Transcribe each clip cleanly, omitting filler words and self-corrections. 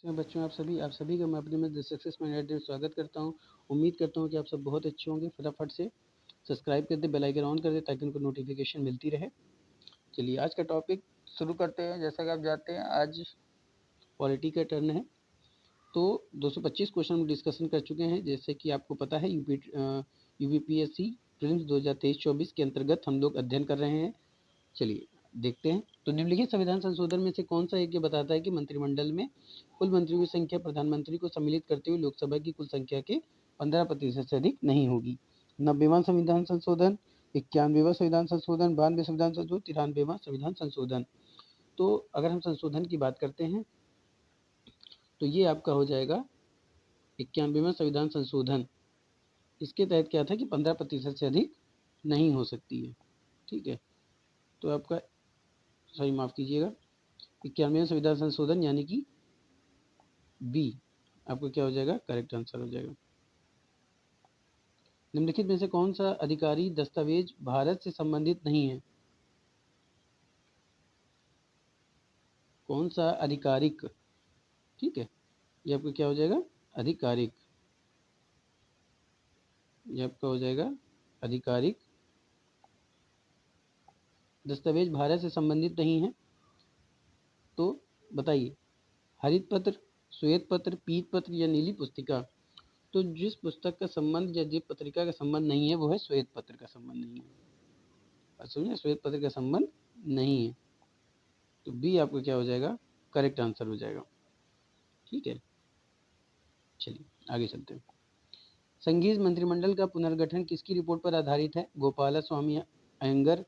तो बच्चों आप सभी का मैं अपने में सक्सेस माइंडेड में स्वागत करता हूं। उम्मीद करता हूं कि आप सब बहुत अच्छे होंगे। फटाफट से सब्सक्राइब कर दे, बेल आइकन ऑन कर दे ताकि उनको नोटिफिकेशन मिलती रहे। चलिए आज का टॉपिक शुरू करते हैं। जैसा कि आप जानते हैं आज पॉलिटी का टर्न है। तो 225 क्वेश्चन हम डिस्कशन कर चुके हैं। जैसे कि आपको पता है यूपीपीएससी प्रीलिम्स 2023-24 के अंतर्गत हम लोग अध्ययन कर रहे हैं। चलिए देखते हैं। तो निम्नलिखित संविधान संशोधन में से कौन सा एक ये बताता है कि मंत्रिमंडल में कुल मंत्रियों की संख्या प्रधानमंत्री को सम्मिलित करते हुए लोकसभा की कुल संख्या के 15% से अधिक नहीं होगी। 90वां संविधान संशोधन, 91वां संविधान संशोधन, 92 संविधान संशोधन, 93वां संविधान संशोधन। तो अगर हम संशोधन की बात करते हैं तो ये आपका हो जाएगा 91वां संविधान संशोधन। इसके तहत क्या था कि 15% से अधिक नहीं हो सकती है। ठीक है, तो आपका सॉरी माफ़ कीजिएगा, 91वां संविधान संशोधन यानी कि बी आपको क्या हो जाएगा, करेक्ट आंसर हो जाएगा। निम्नलिखित में से कौन सा अधिकारी दस्तावेज भारत से संबंधित नहीं है? कौन सा आधिकारिक, ठीक है, ये आपको क्या हो जाएगा, आधिकारिक, ये आपका हो जाएगा आधिकारिक दस्तावेज भारत से संबंधित नहीं है। तो बताइए, हरित पत्र, श्वेत पत्र, पीत पत्र या नीली पुस्तिका। तो जिस पुस्तक का संबंध या जिस पत्रिका का संबंध नहीं है वो है श्वेत पत्र का संबंध नहीं है। सुनिए, श्वेत पत्र का संबंध नहीं है। तो बी आपको क्या हो जाएगा, करेक्ट आंसर हो जाएगा। ठीक है, चलिए आगे चलते हैं। संघीय मंत्रिमंडल का पुनर्गठन किसकी रिपोर्ट पर आधारित है? गोपालास्वामी अयंगर,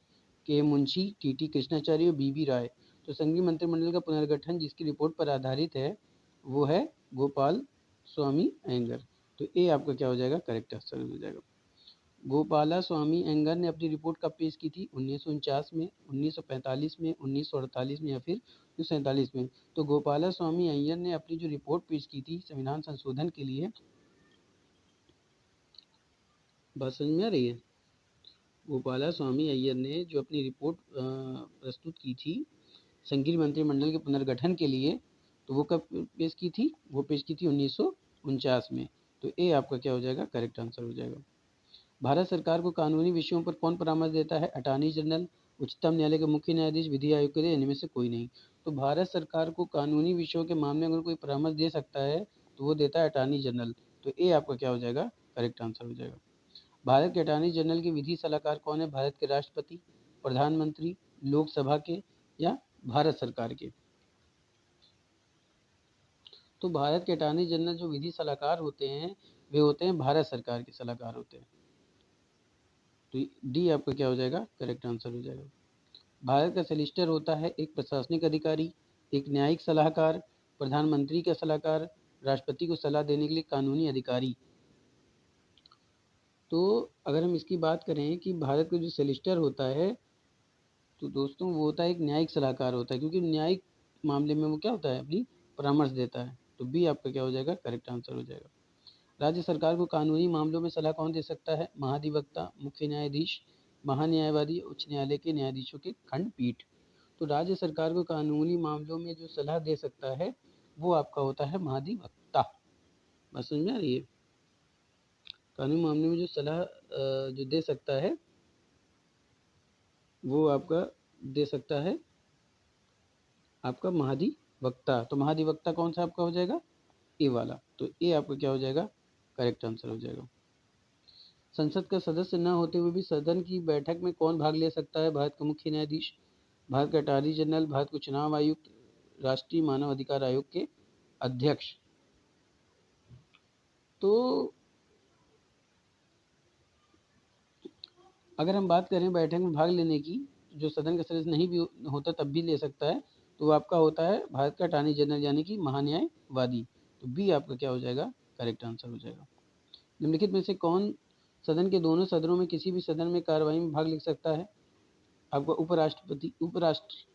के मुंशी, टीटी कृष्णाचार्य, बीबी राय। तो संघीय मंत्रिमंडल का पुनर्गठन जिसकी रिपोर्ट पर आधारित है वो है गोपाल स्वामी अयंगर। तो ए आपका क्या हो जाएगा, करेक्ट आंसर हो जाएगा। गोपालास्वामी अयंगर ने अपनी रिपोर्ट कब पेश की थी? 1949 में, 1945 में, 1948 में या फिर 1947 में। तो गोपालास्वामी अयंगर ने अपनी जो रिपोर्ट पेश की थी संविधान संशोधन के लिए, बात समझ में आ रही है? गोपालास्वामी अय्यर ने जो अपनी रिपोर्ट प्रस्तुत की थी संघीय मंत्रिमंडल के पुनर्गठन के लिए, तो वो कब पेश की थी? वो पेश की थी 1949 में। तो ए आपका क्या हो जाएगा, करेक्ट आंसर हो जाएगा। भारत सरकार को कानूनी विषयों पर कौन परामर्श देता है? अटॉर्नी जनरल, उच्चतम न्यायालय के मुख्य न्यायाधीश, विधि आयोग के, इनमें से कोई नहीं। तो भारत सरकार को कानूनी विषयों के मामले में अगर कोई परामर्श दे सकता है तो वो देता है अटॉर्नी जनरल। तो ए आपका क्या हो जाएगा, करेक्ट आंसर हो जाएगा। भारत के अटॉर्नी जनरल के विधि सलाहकार कौन है? भारत के राष्ट्रपति, प्रधानमंत्री, लोकसभा के या भारत सरकार के? तो भारत के अटॉर्नी जनरल जो विधि सलाहकार होते हैं वे होते हैं भारत सरकार के सलाहकार होते हैं। तो डी आपका क्या हो जाएगा, करेक्ट आंसर हो जाएगा। भारत का सॉलिसिटर होता है एक प्रशासनिक अधिकारी, एक न्यायिक सलाहकार, प्रधानमंत्री का सलाहकार, राष्ट्रपति को सलाह देने के लिए कानूनी अधिकारी। तो अगर हम इसकी बात करें कि भारत का जो सॉलिसिटर होता है तो दोस्तों वो होता है एक न्यायिक सलाहकार होता है, क्योंकि न्यायिक मामले में वो क्या होता है, अपनी परामर्श देता है। तो बी आपका क्या हो जाएगा, करेक्ट आंसर हो जाएगा। राज्य सरकार को कानूनी मामलों में सलाह कौन दे सकता है? महाधिवक्ता, मुख्य न्यायाधीश, महान्यायवादी, उच्च न्यायालय के न्यायाधीशों की खंडपीठ। तो राज्य सरकार को कानूनी मामलों में जो सलाह दे सकता है वो आपका होता है महाधिवक्ता। बस समझ में आ रही है? कानूनी मामले में जो सलाह जो दे सकता है वो आपका दे सकता है आपका महाधिवक्ता। तो महाधिवक्ता कौन सा आपका हो जाएगा, ए वाला। तो ए आपका क्या हो जाएगा, करेक्ट आंसर हो जाएगा। संसद का सदस्य न होते हुए भी सदन की बैठक में कौन भाग ले सकता है? भारत का मुख्य न्यायाधीश, भारत का अटॉर्नी जनरल, भारत को चुनाव आयुक्त, राष्ट्रीय मानव अधिकार आयोग के अध्यक्ष। तो अगर हम बात करें बैठक में भाग लेने की, जो सदन का सदस्य नहीं भी होता तब भी ले सकता है, तो आपका होता है भारत का अटॉर्नी जनरल यानी कि महान्यायवादी। तो बी आपका क्या हो जाएगा, करेक्ट आंसर हो जाएगा। निम्नलिखित में से कौन सदन के दोनों सदनों में किसी भी सदन में कार्रवाई में भाग ले सकता है? आपका उपराष्ट्रपति, उपराष्ट्रपति,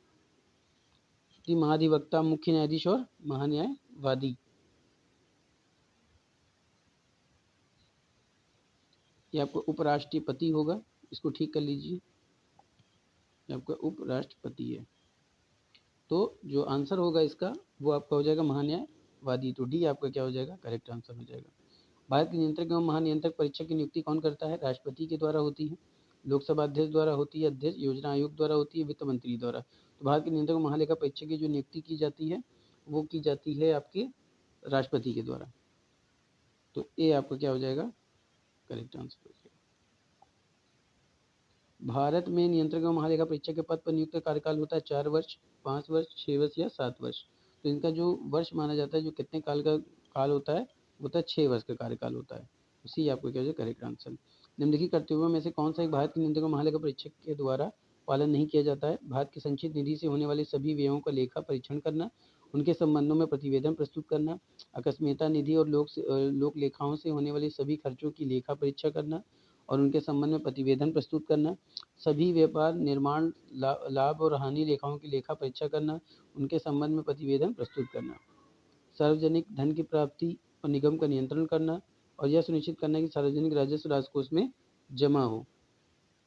महाधिवक्ता, मुख्य न्यायाधीश और महान्यायवादी। ये आपका उपराष्ट्रपति होगा, इसको ठीक कर लीजिए, ये आपका उपराष्ट्रपति है। तो जो आंसर होगा इसका वो आपका हो जाएगा महान्यायवादी। वादी, तो डी आपका क्या हो जाएगा, करेक्ट आंसर हो जाएगा। भारत के नियंत्रक एवं महानियंत्रक परीक्षक की नियुक्ति कौन करता है, राष्ट्रपति के द्वारा होती है, लोकसभा अध्यक्ष द्वारा होती है, अध्यक्ष योजना आयोग द्वारा होती है, वित्त मंत्री द्वारा। तो भारत के नियंत्रक महालेखा परीक्षक की जो नियुक्ति की जाती है वो की जाती है आपके राष्ट्रपति के द्वारा। तो ए आपका क्या हो जाएगा, करेक्ट आंसर हो जाएगा। भारत में नियंत्रक एवं महालेखा परीक्षक के पद पर नियुक्त कार्यकाल होता है 4 वर्ष, 5 वर्ष, 6 वर्ष या 7 वर्ष। तो इनका जो वर्ष माना जाता है, जो कितने काल का काल होता है, वो होता है 6 वर्ष का कार्यकाल होता है। सी आपको क्या हो जाएगा, करेक्ट आंसर। निम्नलिखित कर्तव्यों में से कौन सा एक भारत के नियंत्रक एवं महालेखा परीक्षक के द्वारा पालन नहीं किया जाता है, भारत की संचित निधि से होने वाले सभी व्ययों का लेखा परीक्षण करना, उनके संबंधों में प्रतिवेदन प्रस्तुत करना, अकस्मिकता निधि और लोक लेखाओं से होने वाले सभी खर्चों की लेखा परीक्षा करना और उनके संबंध में प्रतिवेदन प्रस्तुत करना, सभी व्यापार, निर्माण, लाभ और हानि लेखाओं की लेखा परीक्षा करना, उनके संबंध में प्रतिवेदन प्रस्तुत करना, सार्वजनिक धन की प्राप्ति और निगम का नियंत्रण करना और यह सुनिश्चित करना कि सार्वजनिक राजस्व राजकोष में जमा हो।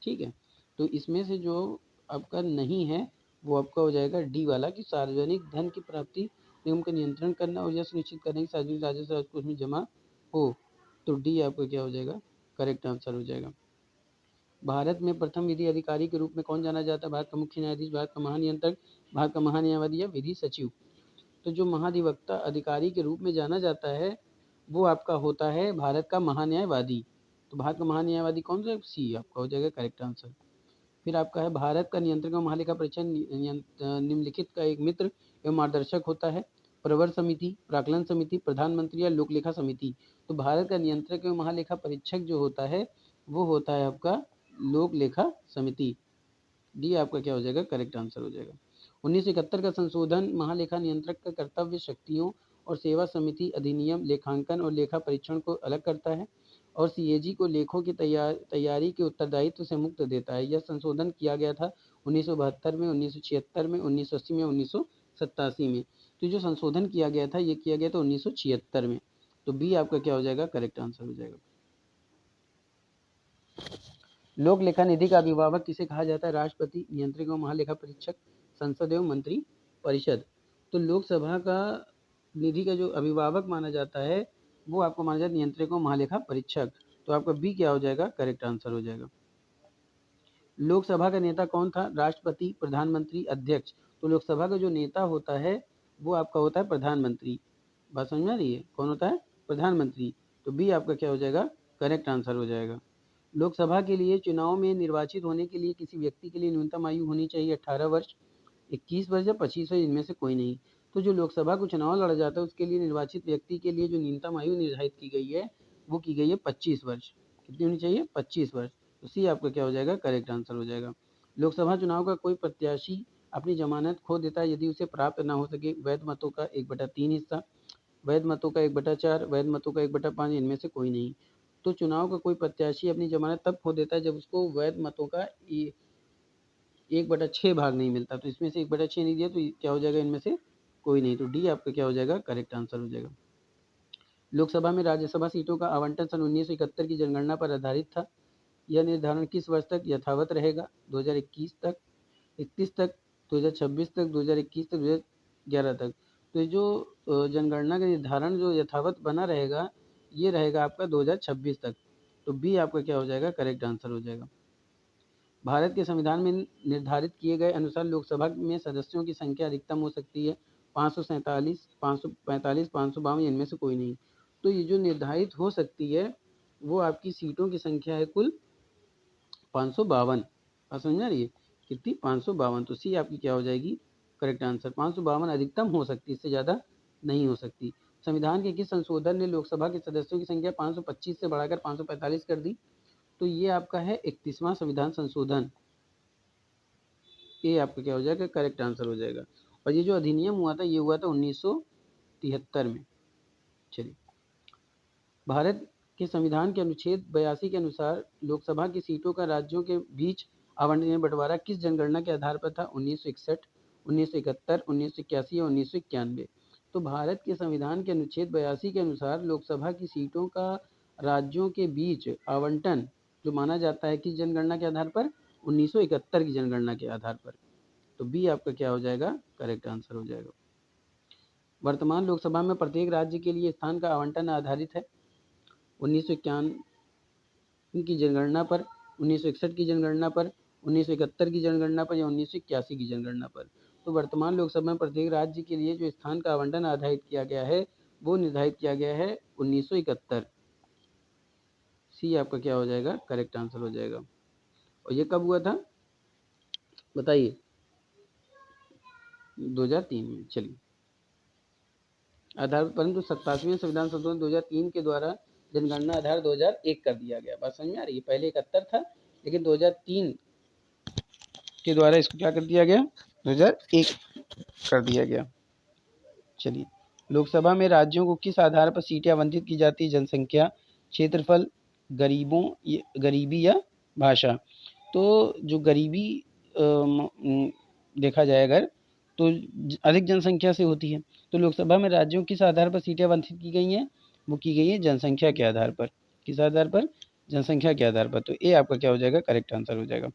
ठीक है, तो इसमें से जो आपका नहीं है वो आपका हो जाएगा डी वाला, कि सार्वजनिक धन की प्राप्ति, निगम का नियंत्रण करना और यह सुनिश्चित करना कि सार्वजनिक राजस्व राजकोष में जमा हो। तो डी आपका क्या हो जाएगा, करेक्ट आंसर हो जाएगा। भारत में प्रथम विधि अधिकारी के रूप में कौन जाना जाता है, भारत का मुख्य न्यायाधीश, भारत का महानियंत्रक, भारत का महान्यायवादी या विधि सचिव। तो जो महाधिवक्ता अधिकारी के रूप में जाना जाता है वो आपका होता है भारत का महान्यायवादी। तो भारत का महान्यायवादी कौन सा, सी आपका हो जाएगा करेक्ट आंसर। फिर आपका है भारत का नियंत्रक एवं महालेखा परीक्षक निम्नलिखित का एक मित्र एवं मार्गदर्शक होता है, प्रवर समिति, प्राक्कलन समिति, प्रधानमंत्री या लोकलेखा समिति। तो भारत का नियंत्रक एवं महालेखा परीक्षक जो होता है वो होता है आपका लोक लेखा समिति। डी आपका क्या हो जाएगा, करेक्ट आंसर हो जाएगा। 1971 का संशोधन महालेखा नियंत्रक का कर्तव्य, शक्तियों और सेवा समिति अधिनियम लेखांकन और लेखा परीक्षण को अलग करता है और सीएजी को लेखों की तैयारी के उत्तरदायित्व से मुक्त देता है। यह संशोधन किया गया था 1972 में, 1976 में, 1980 में, 1987 में। तो जो संशोधन किया गया था ये किया गया था 1976 में। तो बी आपका क्या हो जाएगा, करेक्ट आंसर हो जाएगा। लोक लेखा निधि का अभिभावक किसे कहा जाता है, राष्ट्रपति, नियंत्रक एवं महालेखा परीक्षक, संसद एवं मंत्री परिषद। तो लोकसभा का निधि का जो अभिभावक माना जाता है वो आपको माना जाता है नियंत्रक एवं महालेखा परीक्षक। तो आपका बी क्या हो जाएगा, करेक्ट आंसर हो जाएगा। लोकसभा का नेता कौन था, राष्ट्रपति, प्रधानमंत्री, अध्यक्ष। तो लोकसभा का जो नेता होता है वो आपका होता है प्रधानमंत्री। बात समझ में आ रही है, कौन होता है, प्रधानमंत्री। तो बी आपका क्या हो जाएगा, करेक्ट आंसर हो जाएगा। लोकसभा के लिए चुनाव में निर्वाचित होने के लिए किसी व्यक्ति के लिए न्यूनतम आयु होनी चाहिए 18 वर्ष, 21 वर्ष या 25 वर्ष, इनमें से कोई नहीं। तो जो लोकसभा को चुनाव लड़ा जाता है उसके लिए निर्वाचित व्यक्ति के लिए जो न्यूनतम आयु निर्धारित की गई है वो की गई है 25 वर्ष। कितनी होनी चाहिए, 25 वर्ष। तो सी आपका क्या हो जाएगा, करेक्ट आंसर हो जाएगा। लोकसभा चुनाव का कोई प्रत्याशी अपनी जमानत खो देता है यदि उसे प्राप्त न हो सके वैध मतों का 1/3 हिस्सा, वैध मतों का 1/4, वैध मतों का 1/5, इनमें से कोई नहीं। तो चुनाव का कोई प्रत्याशी अपनी जमानत तब खो देता है जब उसको वैध मतों का 1/6 भाग नहीं मिलता। तो इसमें से 1/6 नहीं दिया तो क्या हो जाएगा, इनमें से कोई नहीं। तो डी आपका क्या हो जाएगा, करेक्ट आंसर हो जाएगा। लोकसभा में राज्यसभा सीटों का आवंटन सन 1971 की जनगणना पर आधारित था। यह निर्धारण किस वर्ष तक यथावत रहेगा, 2021 तक, 31 तक, 2026 तक, 2021 तक, 2011 तक। तो ये जो जनगणना का निर्धारण जो यथावत बना रहेगा ये रहेगा आपका 2026 तक। तो बी आपका क्या हो जाएगा, करेक्ट आंसर हो जाएगा। भारत के संविधान में निर्धारित किए गए अनुसार लोकसभा में सदस्यों की संख्या अधिकतम हो सकती है 547, 545, 552, इनमें से कोई नहीं। तो ये जो निर्धारित हो सकती है वो आपकी सीटों की संख्या है कुल 552। समझ में आ रही है, कितनी, 552। तो सी आपकी क्या हो जाएगी, करेक्ट आंसर। 552 अधिकतम हो सकती है, इससे ज़्यादा नहीं हो सकती। संविधान के किस संशोधन ने लोकसभा के सदस्यों की संख्या 525 से बढ़ाकर 545 कर दी। तो ये आपका है 31वां संविधान संशोधन। ये आपका क्या हो जाएगा, करेक्ट आंसर हो जाएगा। और ये जो अधिनियम हुआ था ये हुआ था 1973 में। चलिए, भारत के संविधान के अनुच्छेद 82 के अनुसार लोकसभा की सीटों का राज्यों के बीच आवंटन या बंटवारा किस जनगणना के आधार पर था, 1961, 1971, 1981 या 1991। तो भारत के संविधान के अनुच्छेद 82 के अनुसार लोकसभा की सीटों का राज्यों के बीच आवंटन जो माना जाता है किस जनगणना के आधार पर, 1971 की जनगणना के आधार पर। तो बी आपका क्या हो जाएगा, करेक्ट आंसर हो जाएगा। वर्तमान लोकसभा में प्रत्येक राज्य के लिए स्थान का आवंटन आधारित है 1991 की जनगणना पर, 1961 की जनगणना पर, 1971 की जनगणना पर या 1981 की जनगणना पर। तो वर्तमान लोकसभा में प्रत्येक राज्य के लिए जो स्थान का आवंटन आधारित किया गया है वो निर्धारित किया गया है 1971। सी आपका क्या हो जाएगा, करेक्ट आंसर हो जाएगा। और ये कब हुआ था बताइए, 2003 में। चलिए आधार, परंतु 27वें संविधान संशोधन 2003 के द्वारा जनगणना आधार 2001 कर दिया गया। बात समझ में आ रही है, पहले 71 था लेकिन 2003 के द्वारा इसको क्या कर दिया गया, 2001 कर दिया गया। चलिए, लोकसभा में राज्यों को किस आधार पर सीटें आवंटित की जाती है, जनसंख्या, क्षेत्रफल, गरीबी या भाषा। तो जो गरीबी देखा जाए अगर तो अधिक जनसंख्या से होती है, तो लोकसभा में राज्यों किस आधार पर सीटें आवंटित की गई हैं, वो की गई है जनसंख्या के आधार पर। किस आधार पर, जनसंख्या के आधार पर। तो ये आपका क्या हो जाएगा, करेक्ट आंसर हो जाएगा।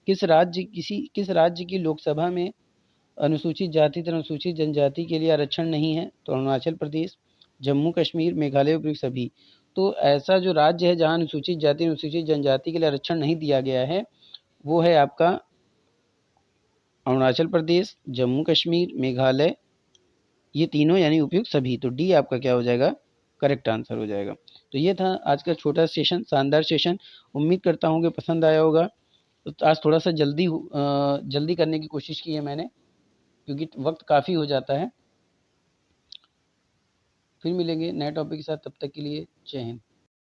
किस राज्य की लोकसभा में अनुसूचित जाति तथा अनुसूचित जनजाति के लिए आरक्षण नहीं है, तो अरुणाचल प्रदेश, जम्मू कश्मीर, मेघालय उपयुक्त सभी। तो ऐसा जो राज्य है जहाँ अनुसूचित जाति अनुसूचित जनजाति के लिए आरक्षण नहीं दिया गया है वो है आपका अरुणाचल प्रदेश, जम्मू कश्मीर, मेघालय, ये तीनों यानी उपयुक्त सभी। तो डी आपका क्या हो जाएगा, करेक्ट आंसर हो जाएगा। तो ये था आज का छोटा सेशन, शानदार सेशन। उम्मीद करता हूँ कि पसंद आया होगा। तो आज थोड़ा सा जल्दी करने की कोशिश की है मैंने, क्योंकि वक्त काफ़ी हो जाता है। फिर मिलेंगे नए टॉपिक के साथ, तब तक के लिए जय हिंद।